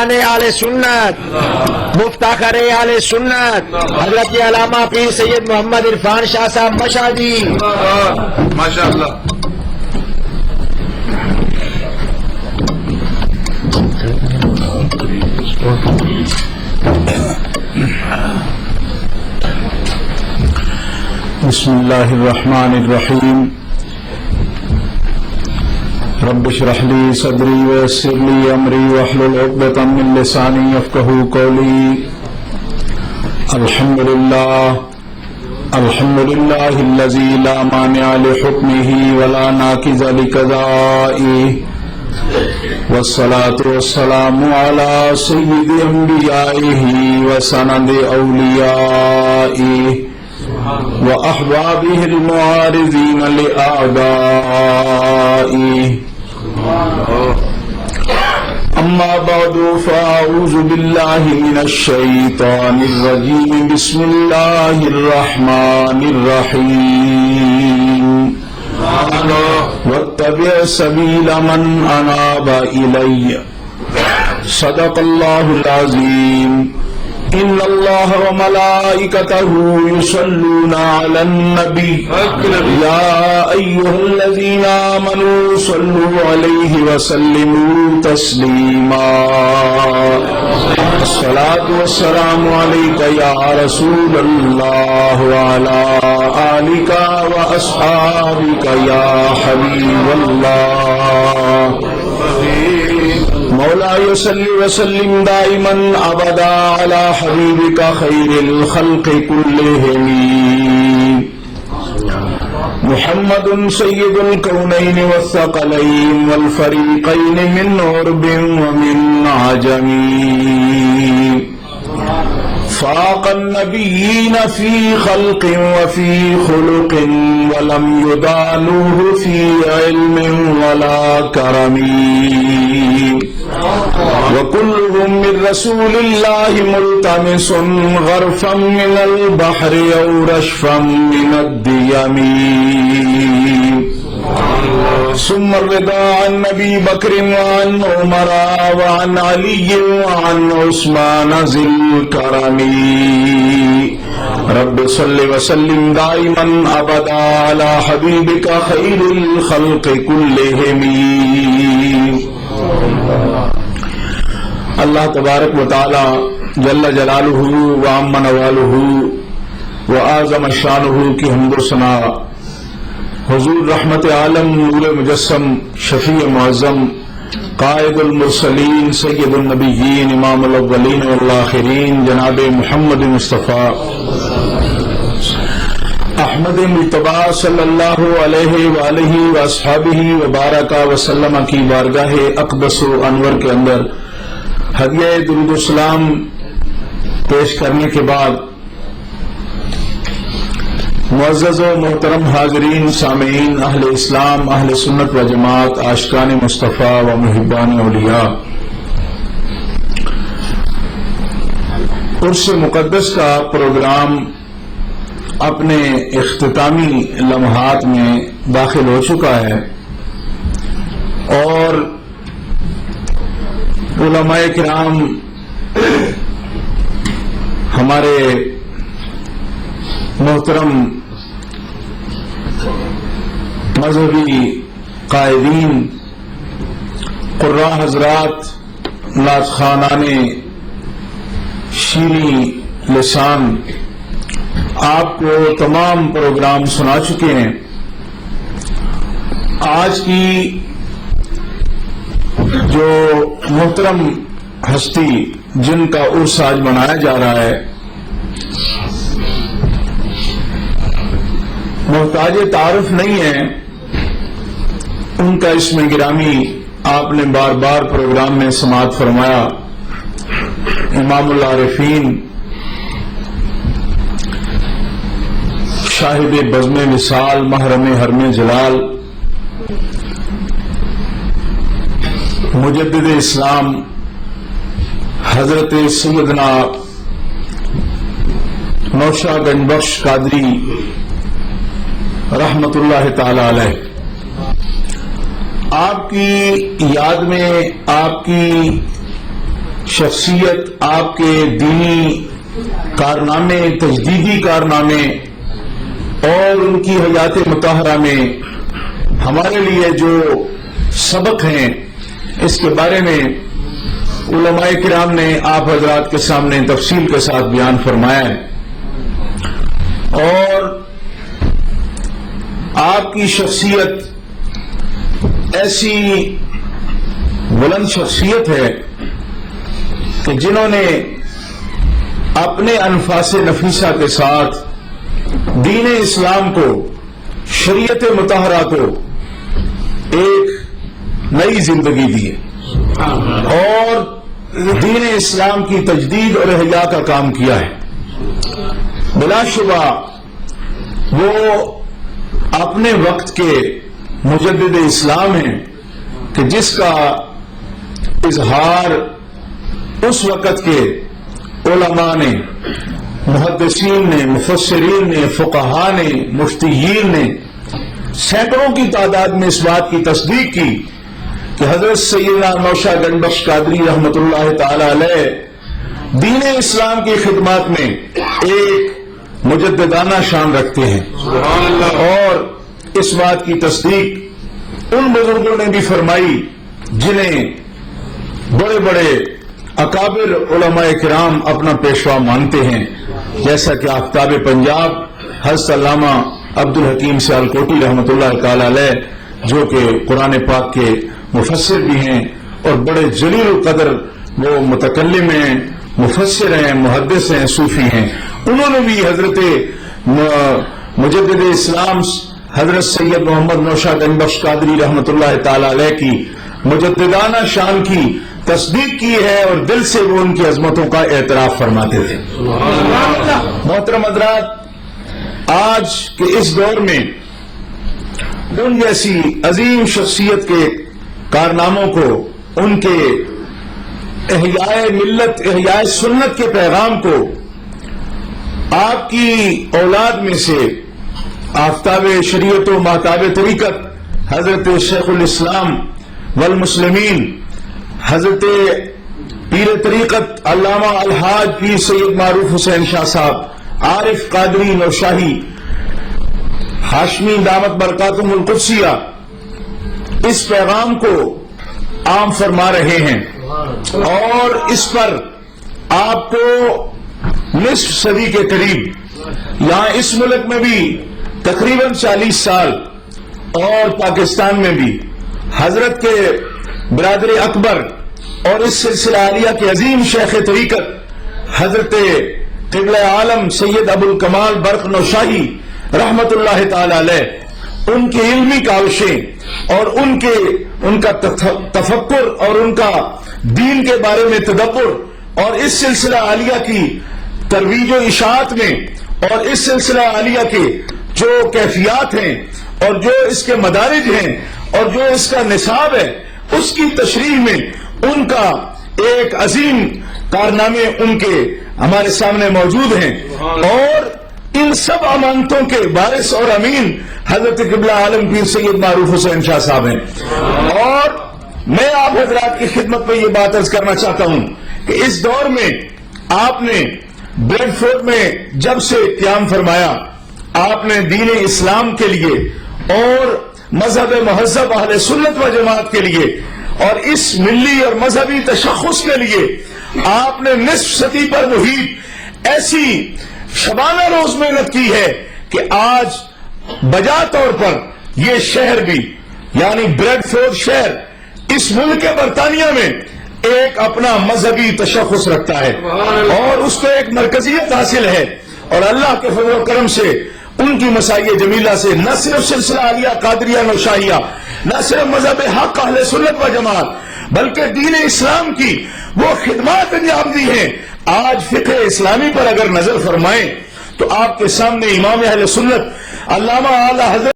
امام اہل سنت مفتخر اہل سنت حضرت علامہ پیر سید محمد عرفان شاہ صاحب مشہدی ماشاء اللہ. بسم اللہ الرحمن الرحیم. رب اشرح لي صدری ويسر لي امری واحلل عقدۃ من لسانی یفقهوا قولی. الحمد للہ الذی لا مانع لحکمہ ولا ناقض لقضائہ والصلاة والسلام على سید انبیائہ وسند اولیائہ وأحبابه المعارضين لأعدائه. أما بعد فأعوذ بالله من الشيطان الرجيم. بسم الله الرحمن الرحيم. واتبع سبيل من أناب إلي. صدق الله العظيم. إن الله وملائكته يصلون على النبي يا أيها الذين آمنوا صلوا عليه وسلموا تسليما. الصلاة والسلام عليك يا رسول الله وعلى آلك وأصحابك يا حبيب الله. مولاي صل وسلم دائما ابدا على حبيبك خير الخلق كلهم محمد سيد الكونين والثقلين والفريقين من عرب ومن عجم. فاق النبيين في خلق وفي خلق ولم يدانوه في علم ولا كرم. وكلهم من رسول الله ملتمس غرفا من البحر أو رشفا من الديم. ثم الرضا عن أبي بكر وعن عمر وعن علي وعن عثمان ذي الكرم. رب صل وسلم دائما أبدا على حبيبك خير الخلق كلهم. اللہ تبارک و تعالی جل جلالہ وعم نوالہ وأعظم شانہ کی حمد و ثنا حضور رحمت عالم نور مجسم شفیع معظم قائد المرسلین سید النبیین امام الاولین والآخرین جناب محمد مصطفیٰ احمد مجتبی صلی اللہ علیہ وآلہ واصحابہ وبارک وسلم کی بارگاہ اقدس و انور کے اندر ہدیہ درود و سلام پیش کرنے کے بعد معزز و محترم حاضرین سامعین اہل اسلام اہل سنت و جماعت عاشقان مصطفیٰ و محبان اولیاء، عرس مقدس کا پروگرام اپنے اختتامی لمحات میں داخل ہو چکا ہے اور علماء کرام ہمارے محترم مذہبی قائدین قراء حضرات نعت خوانان شیریں لسان آپ کو تمام پروگرام سنا چکے ہیں. آج کی جو محترم ہستی جن کا عرس آج منایا جا رہا ہے محتاج تعارف نہیں ہے. ان کا اسم گرامی آپ نے بار بار پروگرام میں سماعت فرمایا. امام العارفین شاہد بزم وصال محرم حرم جلال مجدد اسلام حضرت سیدنا نوشہ گنج بخش قادری رحمت اللہ تعالی علیہ، آپ کی یاد میں آپ کی شخصیت، آپ کے دینی کارنامے، تجدیدی کارنامے اور ان کی حیات مطہرہ میں ہمارے لیے جو سبق ہیں، اس کے بارے میں علماء کرام نے آپ حضرات کے سامنے تفصیل کے ساتھ بیان فرمایا ہے. اور آپ کی شخصیت ایسی بلند شخصیت ہے کہ جنہوں نے اپنے انفاس نفیسہ کے ساتھ دین اسلام کو، شریعت مطہرہ کو ایک نئی زندگی دی اور دین اسلام کی تجدید اور احیاء کا کام کیا ہے. بلا شبہ وہ اپنے وقت کے مجدد اسلام ہیں کہ جس کا اظہار اس وقت کے علماء نے، محدثین نے، مفسرین نے، فقہاء نے، مفتیین نے سینکڑوں کی تعداد میں اس بات کی تصدیق کی کہ حضرت سیدنا نوشہ گنج بخش قادری رحمۃ اللہ تعالی علیہ دین اسلام کی خدمات میں ایک مجددانہ شان رکھتے ہیں. اور اس بات کی تصدیق ان بزرگوں نے بھی فرمائی جنہیں بڑے بڑے اکابر علماء کرام اپنا پیشوا مانتے ہیں، جیسا کہ آفتاب پنجاب حضرت علامہ عبدالحکیم سیالکوٹی رحمۃ اللہ تعالی علیہ، جو کہ قرآن پاک کے مفسر بھی ہیں اور بڑے جلیل القدر وہ متکلم ہیں، مفسر ہیں، محدث ہیں، صوفی ہیں. انہوں نے بھی حضرت مجدد اسلام حضرت سید محمد نوشہ گنج بخش قادری رحمۃ اللہ تعالی علیہ کی مجددانہ شان کی تصدیق کی ہے اور دل سے وہ ان کی عظمتوں کا اعتراف فرماتے تھے. محترم حضرات، آج کے اس دور میں ان جیسی عظیم شخصیت کے کارناموں کو، ان کے احیاء ملت، احیاء سنت کے پیغام کو آپ کی اولاد میں سے آفتاب شریعت و مہتاب طریقت حضرت شیخ الاسلام والمسلمین، حضرت پیر طریقت علامہ الحاج پیر سید معروف حسین شاہ صاحب عارف قادری نوشاہی ہاشمی دامت برکاتہم القدسیہ اس پیغام کو عام فرما رہے ہیں اور اس پر آپ کو نصف صدی کے قریب یہاں اس ملک میں بھی تقریباً 40 سال اور پاکستان میں بھی حضرت کے برادر اکبر اور اس سلسلہ عالیہ کے عظیم شیخ طریقت حضرت قبلہ عالم سید ابو الکمال برق نوشاہی رحمت اللہ تعالی علیہ، ان کی علمی کاوشیں اور ان کا تفکر اور ان کا دین کے بارے میں تدبر اور اس سلسلہ عالیہ کی ترویج و اشاعت میں اور اس سلسلہ عالیہ کے جو کیفیات ہیں اور جو اس کے مدارج ہیں اور جو اس کا نصاب ہے، اس کی تشریح میں ان کا ایک عظیم کارنامے ان کے ہمارے سامنے موجود ہیں. اور ان سب امانتوں کے وارث اور امین حضرت قبلہ عالم پیر سید معروف حسین شاہ صاحب ہیں. اور میں آپ حضرات کی خدمت میں یہ بات عرض کرنا چاہتا ہوں کہ اس دور میں آپ نے بریڈ فورٹ میں جب سے قیام فرمایا، آپ نے دین اسلام کے لیے اور مذہب مہذب اہل سنت و جماعت کے لیے اور اس ملی اور مذہبی تشخص کے لیے آپ نے نصف صدی پر محیط ایسی شبانہ روز محنت کی ہے کہ آج بجا طور پر یہ شہر بھی، یعنی بریڈ فورٹ شہر اس ملک برطانیہ میں ایک اپنا مذہبی تشخص رکھتا ہے اور اس کو ایک مرکزیت حاصل ہے. اور اللہ کے فضل و کرم سے ان کی مسائی جمیلہ سے نہ صرف سلسلہ عالیہ قادریہ نوشاہیہ، نہ صرف مذہب حق اہل سنت و جماعت، بلکہ دین اسلام کی وہ خدمات انجام دی ہیں. آج فقہ اسلامی پر اگر نظر فرمائیں تو آپ کے سامنے امام اہل سنت علامہ اعلی حضرت